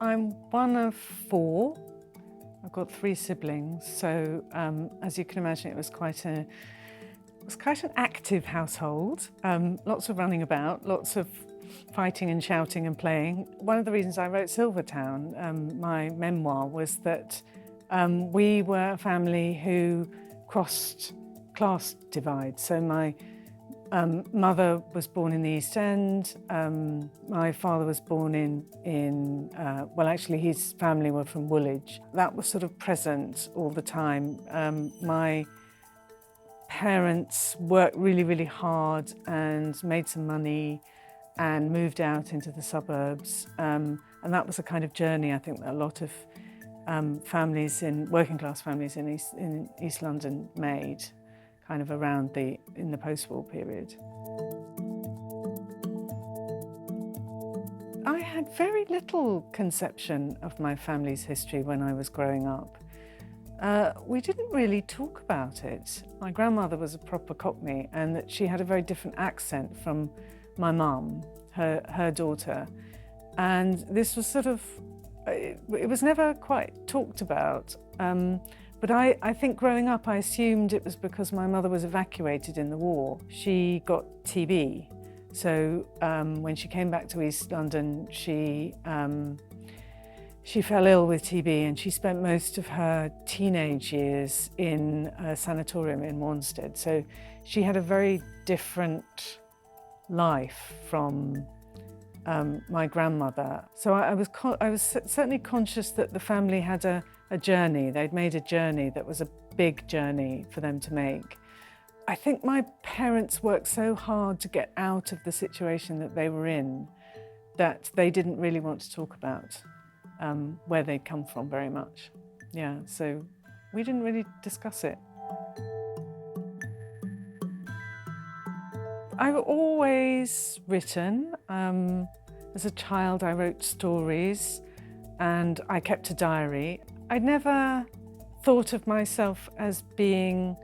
I'm one of four. I've got three siblings, so as you can imagine, it was quite an active household. Lots of running about, lots of fighting and shouting and playing. One of the reasons I wrote Silvertown, my memoir, was that we were a family who crossed class divides. So my mother was born in the East End. My father was born in well, actually his family were from Woolwich. That was sort of present all the time. My parents worked really, really hard and made some money and moved out into the suburbs. And that was a kind of journey I think that a lot of families, working class families in East London made, kind of in the post-war period. I had very little conception of my family's history when I was growing up. We didn't really talk about it. My grandmother was a proper Cockney, and that she had a very different accent from my mum, her daughter. And this was sort of, it was never quite talked about. But I think growing up, I assumed it was because my mother was evacuated in the war. She got TB. So when she came back to East London, she fell ill with TB, and she spent most of her teenage years in a sanatorium in Wanstead. So she had a very different life from my grandmother. So I was certainly conscious that the family had a journey. They'd made a journey that was a big journey for them to make. I think my parents worked so hard to get out of the situation that they were in that they didn't really want to talk about where they'd come from very much. Yeah, so we didn't really discuss it. I've always written. As a child, I wrote stories and I kept a diary. I'd never thought of myself as being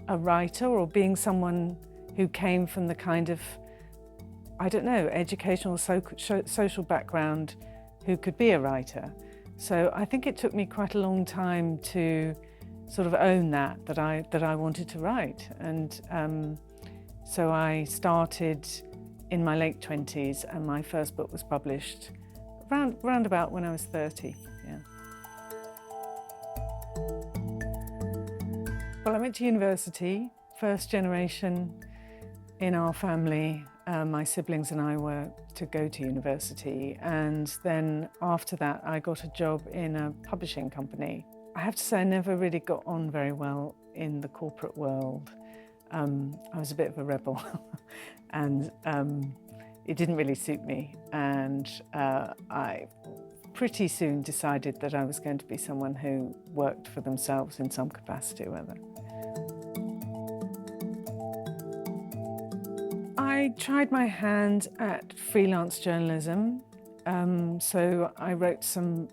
a writer or being someone who came from the kind of, I don't know, educational, social background who could be a writer. So I think it took me quite a long time to sort of own that I wanted to write. And so I started in my late 20s, and my first book was published round about when I was 30. Yeah. Well, I went to university, first generation in our family. My siblings and I were to go to university, and then after that I got a job in a publishing company. I have to say I never really got on very well in the corporate world. I was a bit of a rebel and it didn't really suit me, and I pretty soon decided that I was going to be someone who worked for themselves in some capacity or other. I tried my hand at freelance journalism, so I wrote some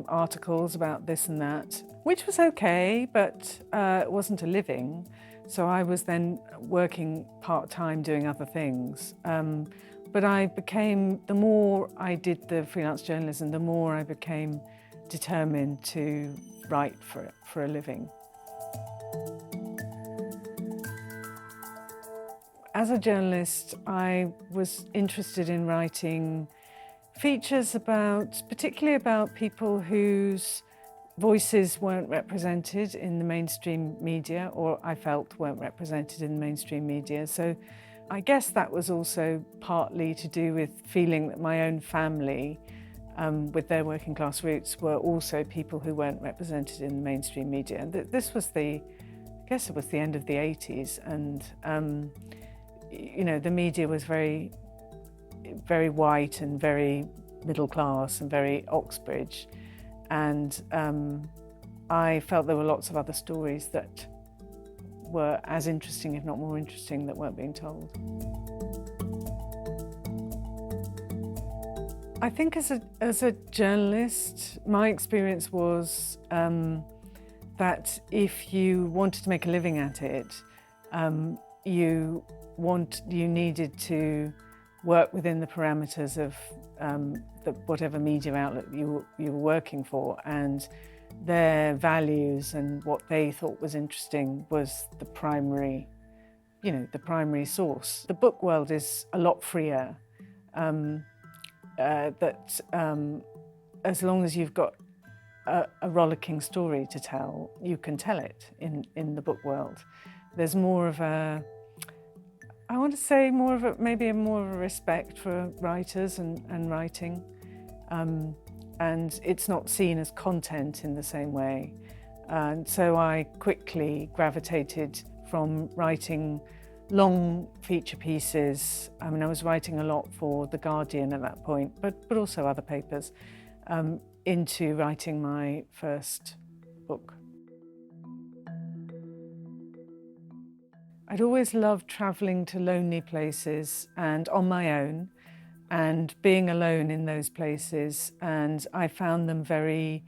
articles about this and that, which was okay, but it wasn't a living. So I was then working part-time doing other things. But the more I did the freelance journalism, the more I became determined to write for a living. As a journalist, I was interested in writing features particularly about people whose voices weren't represented in the mainstream media, or I felt weren't represented in the mainstream media. So I guess that was also partly to do with feeling that my own family, with their working class roots, were also people who weren't represented in the mainstream media. And this was I guess it was the end of the 80s, and you know, the media was very, very white and very middle class and very Oxbridge. And I felt there were lots of other stories that were as interesting, if not more interesting, that weren't being told. I think as a journalist, my experience was that if you wanted to make a living at it, you needed to work within the parameters of whatever media outlet you were working for, and their values and what they thought was interesting was the primary source. The book world is a lot freer. As long as you've got a rollicking story to tell, you can tell it in the book world. There's more of a, I want to say maybe more of a respect for writers and writing. And it's not seen as content in the same way. And so I quickly gravitated from writing long feature pieces. I mean, I was writing a lot for The Guardian at that point, but also other papers, into writing my first book. I'd always loved travelling to lonely places and on my own, and being alone in those places, and I found them there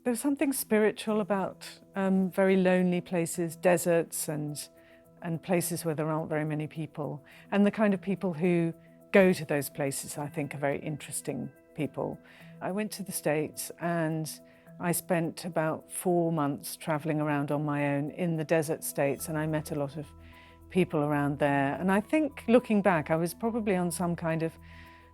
was something spiritual about very lonely places, deserts and places where there aren't very many people. And the kind of people who go to those places, I think, are very interesting people. I went to the States and I spent about 4 months travelling around on my own in the desert states, and I met a lot of people around there. And I think, looking back, I was probably on some kind of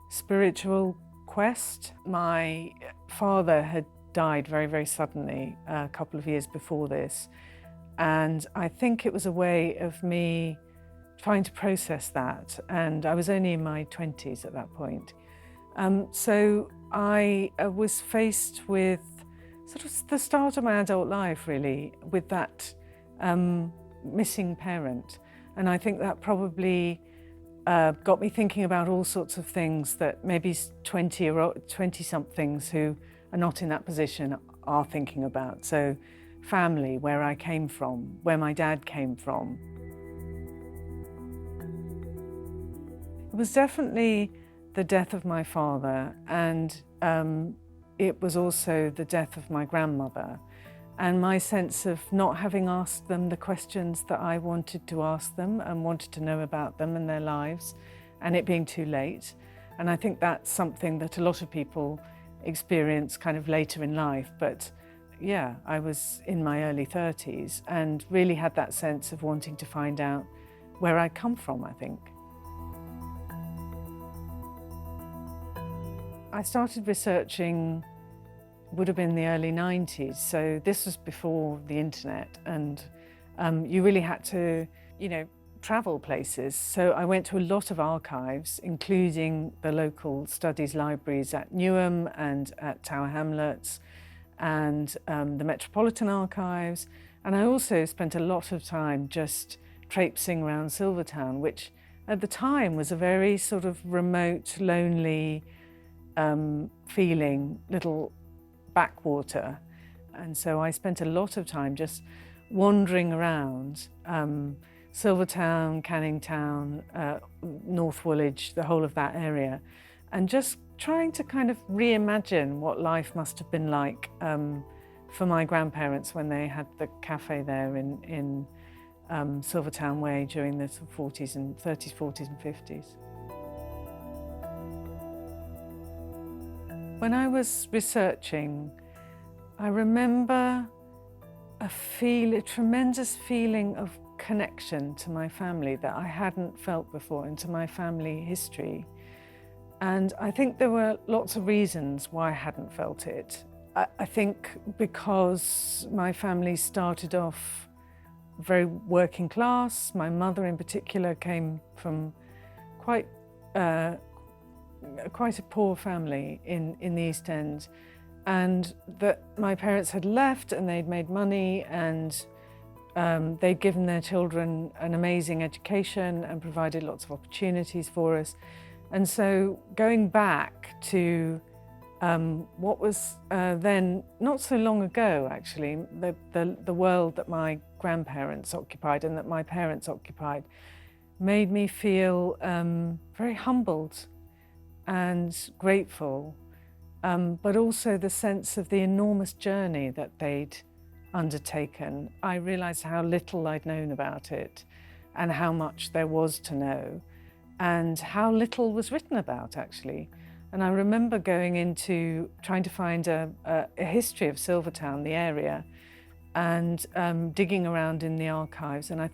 spiritual quest. My father had died very, very suddenly a couple of years before this, and I think it was a way of me trying to process that, and I was only in my 20s at that point. So I was faced with sort of the start of my adult life, really, with that missing parent. And I think that probably got me thinking about all sorts of things that maybe 20-somethings who are not in that position are thinking about. So family, where I came from, where my dad came from. It was definitely the death of my father, and it was also the death of my grandmother, and my sense of not having asked them the questions that I wanted to ask them and wanted to know about them and their lives, and it being too late. And I think that's something that a lot of people experience kind of later in life. But yeah, I was in my early 30s and really had that sense of wanting to find out where I'd come from, I think. I started researching, would have been the early 90s, so this was before the internet, and you really had to, travel places. So I went to a lot of archives, including the local studies libraries at Newham and at Tower Hamlets, and the Metropolitan Archives. And I also spent a lot of time just traipsing around Silvertown, which at the time was a very sort of remote, lonely feeling little backwater. And so I spent a lot of time just wandering around Silvertown, Canning Town, North Woolwich, the whole of that area, and just trying to kind of reimagine what life must have been like for my grandparents when they had the cafe there in Silvertown Way during the 30s, 40s and 50s. When I was researching, I remember a tremendous feeling of connection to my family that I hadn't felt before, and to my family history. And I think there were lots of reasons why I hadn't felt it. I think because my family started off very working class. My mother in particular came from quite a poor family in the East End, and that my parents had left and they'd made money, and they'd given their children an amazing education and provided lots of opportunities for us. And so going back to what was then, not so long ago actually, the world that my grandparents occupied and that my parents occupied, made me feel very humbled and grateful, but also the sense of the enormous journey that they'd undertaken, I realised how little I'd known about it and how much there was to know and how little was written about, actually. And I remember going into trying to find a history of Silvertown, the area, and digging around in the archives. And I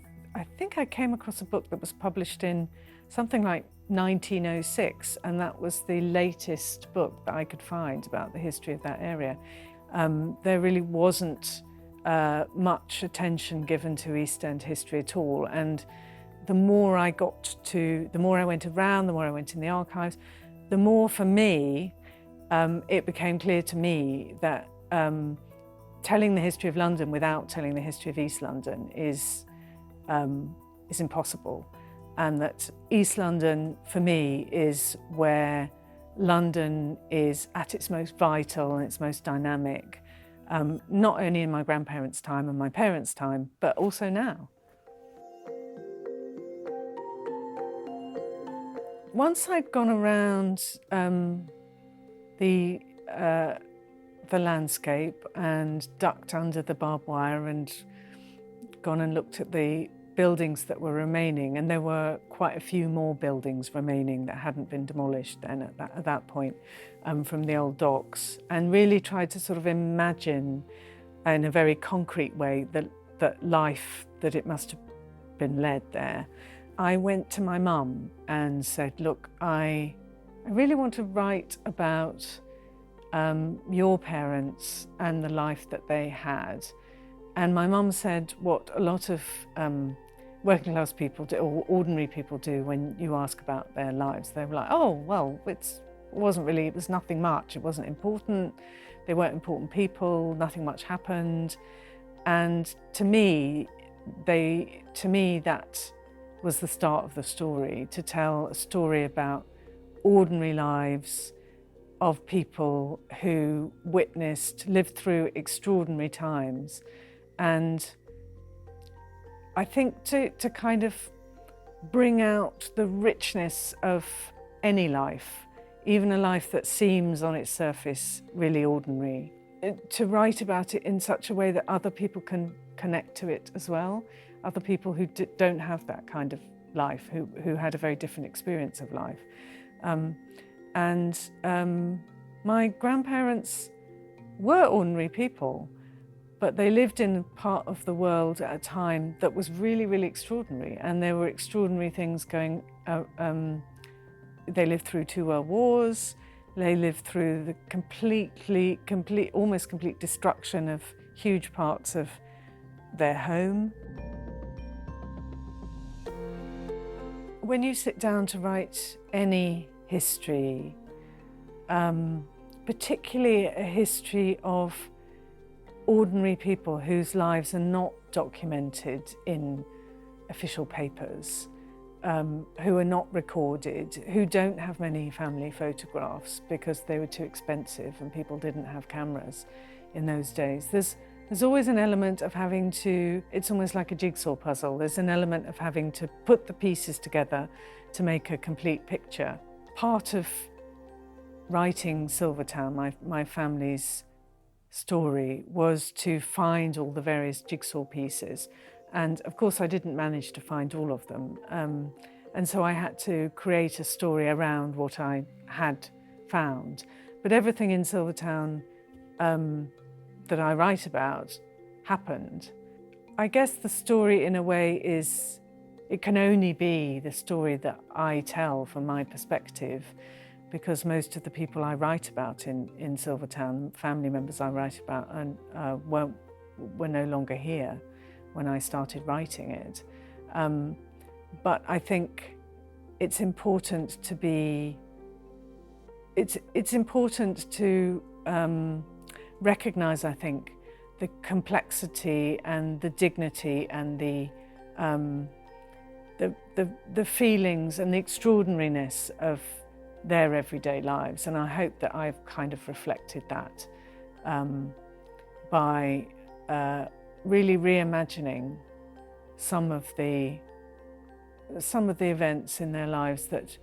think I came across a book that was published in something like 1906, and that was the latest book that I could find about the history of that area. There really wasn't much attention given to East End history at all, and the more I went around, the more I went in the archives, the more for me it became clear to me that telling the history of London without telling the history of East London is impossible, and that East London for me is where London is at its most vital and its most dynamic, not only in my grandparents' time and my parents' time, but also now. Once I'd gone around the landscape and ducked under the barbed wire and gone and looked at the buildings that were remaining, and there were quite a few more buildings remaining that hadn't been demolished then at that point from the old docks, and really tried to sort of imagine in a very concrete way that life that it must have been led there. I went to my mum and said, look, I really want to write about your parents and the life that they had. And my mum said what a lot of working class people do, or ordinary people do, when you ask about their lives. They were like, oh, well, it was nothing much. It wasn't important. They weren't important people. Nothing much happened. And to me, that was the start of the story, to tell a story about ordinary lives of people who lived through extraordinary times. And I think to kind of bring out the richness of any life, even a life that seems on its surface really ordinary, to write about it in such a way that other people can connect to it as well, other people who don't have that kind of life, who had a very different experience of life. My grandparents were ordinary people, but they lived in a part of the world at a time that was really, really extraordinary. And there were extraordinary things going. They lived through 2 world wars. They lived through the almost complete destruction of huge parts of their home. When you sit down to write any history, particularly a history of ordinary people whose lives are not documented in official papers, who are not recorded, who don't have many family photographs because they were too expensive and people didn't have cameras in those days. There's always an element of having to, it's almost like a jigsaw puzzle. There's an element of having to put the pieces together to make a complete picture. Part of writing Silvertown, my family's story, was to find all the various jigsaw pieces. And of course, I didn't manage to find all of them. And so I had to create a story around what I had found. But everything in Silvertown that I write about happened. I guess the story, in a way, it can only be the story that I tell from my perspective, because most of the people I write about in Silvertown, family members I write about, were no longer here when I started writing it. But I think it's important to recognise, I think, the complexity and the dignity and the feelings and the extraordinariness of their everyday lives. And I hope that I've kind of reflected that by really reimagining some of the events in their lives that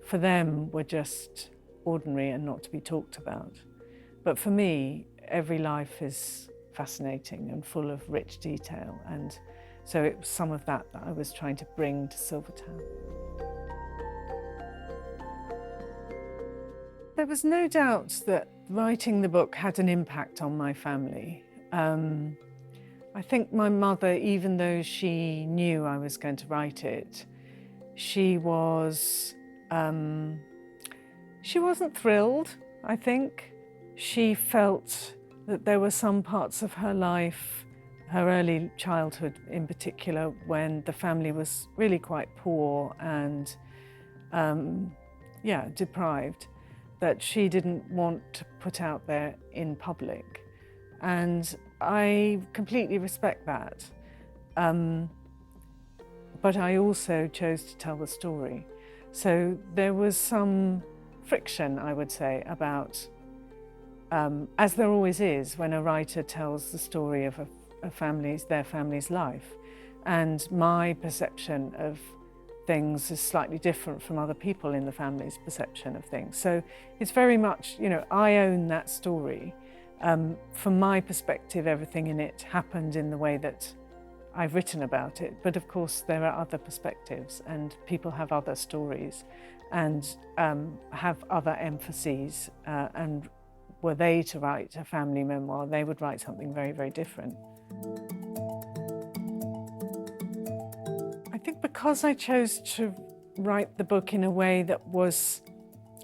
for them were just ordinary and not to be talked about. But for me, every life is fascinating and full of rich detail. And so it was some of that I was trying to bring to Silvertown. There was no doubt that writing the book had an impact on my family. I think my mother, even though she knew I was going to write it, she wasn't thrilled, I think. She felt that there were some parts of her life, her early childhood in particular, when the family was really quite poor and deprived, that she didn't want to put out there in public. And I completely respect that. But I also chose to tell the story. So there was some friction, I would say, about, as there always is when a writer tells the story of their family's life. And my perception of things is slightly different from other people in the family's perception of things. So it's very much, I own that story. From my perspective, everything in it happened in the way that I've written about it. But of course, there are other perspectives and people have other stories and have other emphases. And were they to write a family memoir, they would write something very, very different. I think because I chose to write the book in a way that was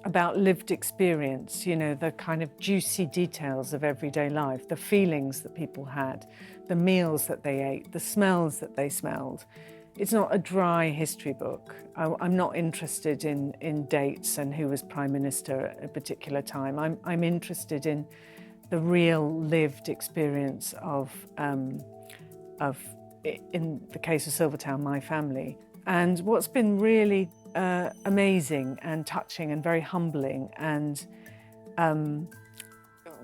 about lived experience, the kind of juicy details of everyday life, the feelings that people had, the meals that they ate, the smells that they smelled. It's not a dry history book. I'm not interested in dates and who was Prime Minister at a particular time. I'm interested in the real lived experience of, in the case of Silvertown, my family. And what's been really amazing and touching and very humbling and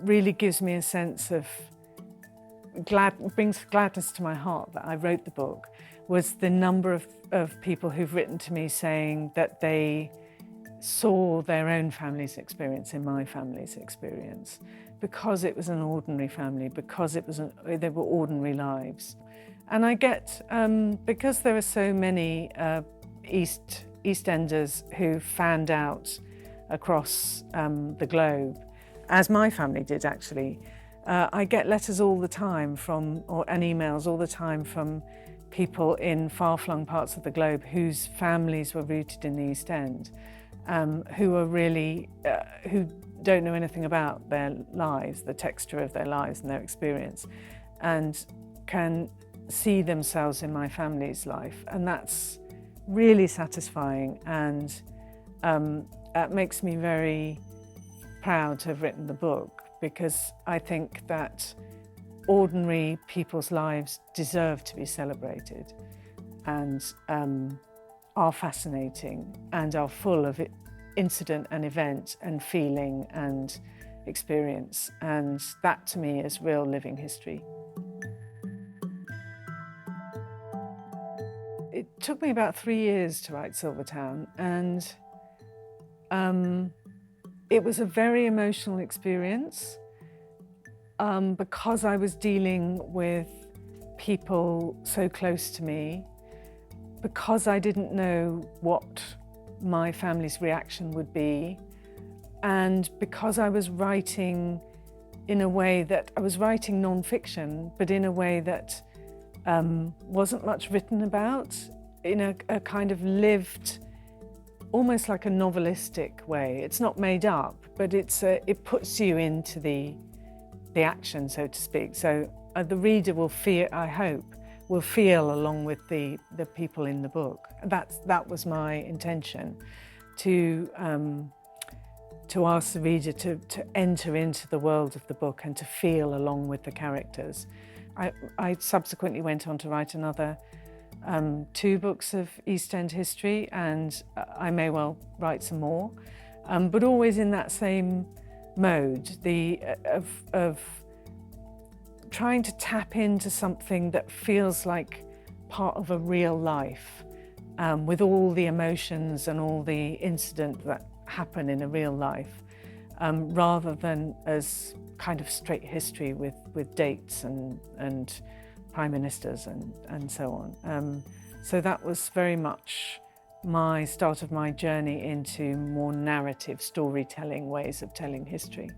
really gives me a sense of brings gladness to my heart that I wrote the book, was the number of people who've written to me saying that they saw their own family's experience in my family's experience, because it was an ordinary family, because they were ordinary lives. And I get, because there are so many Eastenders who fanned out across the globe, as my family did actually, I get letters all the time and emails all the time from people in far-flung parts of the globe whose families were rooted in the East End, who are really, who don't know anything about their lives, the texture of their lives and their experience, and can see themselves in my family's life. And that's really satisfying, and that makes me very proud to have written the book, because I think that ordinary people's lives deserve to be celebrated and are fascinating and are full of incident and event and feeling and experience. And that to me is real living history. It took me about 3 years to write Silvertown, and it was a very emotional experience because I was dealing with people so close to me, because I didn't know what my family's reaction would be, and because I was writing in a way that I was writing non-fiction, but in a way that wasn't much written about, in a kind of lived, almost like a novelistic way. It's not made up, but it puts you into the action, so to speak. So the reader will feel, I hope, will feel along with the people in the book. That was my intention, to ask the reader to enter into the world of the book and to feel along with the characters. I subsequently went on to write another 2 books of East End history, and I may well write some more, but always in that same mode, of trying to tap into something that feels like part of a real life, with all the emotions and all the incidents that happen in a real life, rather than as kind of straight history with dates and prime ministers and so on. So that was very much my start of my journey into more narrative storytelling ways of telling history.